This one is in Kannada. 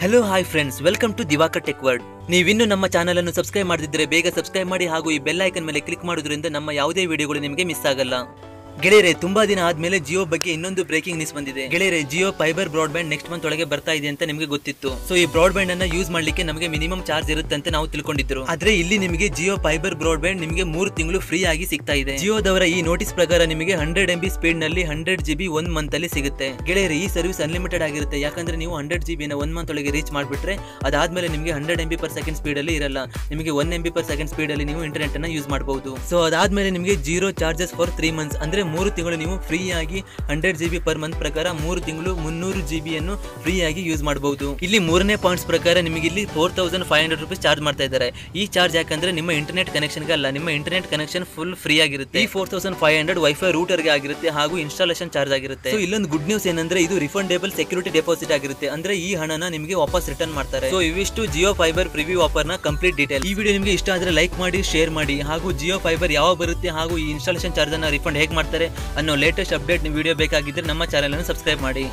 Hello hi friends, welcome to Diwakar tech world. ನೀವಿನ್ನು ನಮ್ಮ ಚಾನಲ್ ಅನ್ನು ಸಬ್ಸ್ಕ್ರೈಬ್ ಮಾಡದಿದ್ದರೆ ಬೇಗ ಸಬ್ಸ್ಕ್ರೈಬ್ ಮಾಡಿ ಹಾಗೂ ಈ ಬೆಲ್ ಐಕನ್ ಮೇಲೆ ಕ್ಲಿಕ್ ಮಾಡೋದ್ರಿಂದ ನಮ್ಮ ಯಾವುದೇ ವಿಡಿಯೋಗಳು ನಿಮಗೆ ಮಿಸ್ ಆಗಲ್ಲ. ಗೆಳೆಯರೆ, ತುಂಬಾ ದಿನ ಆದ್ಮೇಲೆ ಜಿಯೋ ಬಗ್ಗೆ ಇನ್ನೊಂದು ಬ್ರೇಕಿಂಗ್ ನ್ಯೂಸ್ ಬಂದಿದೆ. ಗೆಳೆಯರೆ, Jio fibre broadband next month ಒಳಗೆ ಬರ್ತಾ ಇದೆ ಅಂತ ನಿಮಗೆ ಗೊತ್ತಿತ್ತು. ಸೊ ಈ ಬ್ರಾಡ್ಬ್ಯಾಂಡ್ ಅನ್ನ ಯೂಸ್ ಮಾಡ್ಲಿಕ್ಕೆ ನಮಗೆ ಮಿನಿಮಮ್ ಚಾರ್ಜ್ ಇರುತ್ತೆ ಅಂತ ನಾವು ತಿಳ್ಕೊಂಡಿದ್ರು. ಆದ್ರೆ ಇಲ್ಲಿ ನಿಮಗೆ ಜಿಯೋ ಫೈಬರ್ ಬ್ರಾಡ್ಬ್ಯಾಂಡ್ ನಿಮಗೆ 3 ತಿಂಗಳು ಫ್ರೀ ಆಗಿ ಸಿಗ್ತಾ ಇದೆ. ಜಿಯೋದವರ ಈ ನೋಟಿಸ್ ಪ್ರಕಾರ ನಿಮಗೆ 100 MB ಸ್ಪೀಡ್ ನಲ್ಲಿ 100 GB 1 ಮಂತ್ ಅಲ್ಲಿ ಸಿಗುತ್ತೆ. ಗೆಳೆಯರೆ, ಈ ಸರ್ವಿಸ್ ಅನ್ಲಿಮಿಟೆಡ್ ಆಗಿರುತ್ತೆ. ಯಾಕಂದ್ರೆ ನೀವು 100 GB ನ 1 ಮಂತ್ ಒಳಗೆ ರೀಚ್ ಮಾಡ್ಬಿಟ್ರೆ ಅದಾದ್ಮೇಲೆ ನಿಮಗೆ 100 MB per second ಸ್ಪೀಡ್ ಅಲ್ಲಿ ಇರಲ್ಲ. ನಿಮಗೆ 1 MB per second ಸ್ಪೀಡ್ ಅಲ್ಲಿ ನೀವು ಇಂಟರ್ನೆಟ್ ಅನ್ನ ಯೂಸ್ ಮಾಡಬಹುದು. ಸೊ ಅದಾದ್ಮೇಲೆ ನಿಮಗೆ ಜೀರೋ ಚಾರ್ಜಸ್ ಫಾರ್ 3 ಮಂತ್ಸ್ ಅಂದ್ರೆ 3 ತಿಂಗಳು ನೀವು ಫ್ರೀ ಆಗಿ 100 GB per ಮಂತ್ ಪ್ರಕಾರ 3 ತಿಂಗಳು 300 GB ಅನ್ನು ಫ್ರೀ ಆಗಿ ಯೂಸ್ ಮಾಡಬಹುದು. ಇಲ್ಲಿ ಮೂರನೇ ಪಾಯಿಂಟ್ಸ್ ಪ್ರಕಾರ ನಿಮಗೆ ಇಲ್ಲಿ 4500 ರೂಪೀಸ್ ಚಾರ್ಜ್ ಮಾಡ್ತಾ ಇದ್ದಾರೆ. ಈ ಚಾರ್ಜ್ ಯಾಕಂದ್ರೆ ನಿಮ್ಮ ಇಂಟರ್ನೆಟ್ ಕನೆಕ್ಷನ್ ಗೆ ಅಲ್ಲ, ನಿಮ್ಮ ಇಂಟರ್ನೆಟ್ ಕನೆಕ್ಷನ್ ಫುಲ್ ಫ್ರೀ ಆಗಿರುತ್ತೆ. ಈ 4500 ವೈಫೈ ರೂಟರ್ ಗೆ ಆಗಿರುತ್ತೆ ಹಾಗೂ ಇನ್ಸ್ಟಾಲೇಷನ್ ಚಾರ್ಜ್ ಆಗಿರುತ್ತೆ. ಸೊ ಇಲ್ಲೊಂದು ಗುಡ್ ನ್ಯೂಸ್ ಏನಂದ್ರೆ ಇದು ರಿಫಂಡೇಬಲ್ ಸೆಕ್ಯೂರಿಟಿ ಡೆಪಾಸಿಟ್ ಆಗಿರುತ್ತೆ. ಅಂದ್ರೆ ಈ ಹಣನ ನಿಮಗೆ ವಾಪಸ್ ರಿಟರ್ನ್ ಮಾಡ್ತಾರೆ. ಸೊ ಇವಿಷ್ಟು ಜಿಯೋ ಫೈಬರ್ ಪ್ರಿವ್ಯೂ ಆಫರ್ ನ ಕಂಪ್ಲೀಟ್ ಡೀಟೇಲ್. ಈ ವಿಡಿಯೋ ನಿಮಗೆ ಇಷ್ಟ ಆದ್ರೆ ಲೈಕ್ ಮಾಡಿ, ಶೇರ್ ಮಾಡಿ ಹಾಗೂ ಜಿಯೋ ಫೈಬರ್ ಯಾವಾಗ ಬರುತ್ತೆ ಹಾಗೂ ಈ ಇನ್ಸ್ಟಾಲೇಷನ್ ಚಾರ್ಜ್ ಅನ್ನ ರಿಫಂಡ್ ಹೇಗೆ ಮಾಡ್ತಾರೆ ಅನ್ನೋ ಲೇಟೆಸ್ಟ್ ಅಪ್ಡೇಟ್ ವಿಡಿಯೋ ಬೇಕಾಗಿದ್ದರೆ ನಮ್ಮ ಚಾನೆಲ್ ಅನ್ನು ಸಬ್ಸ್ಕ್ರೈಬ್ ಮಾಡಿ.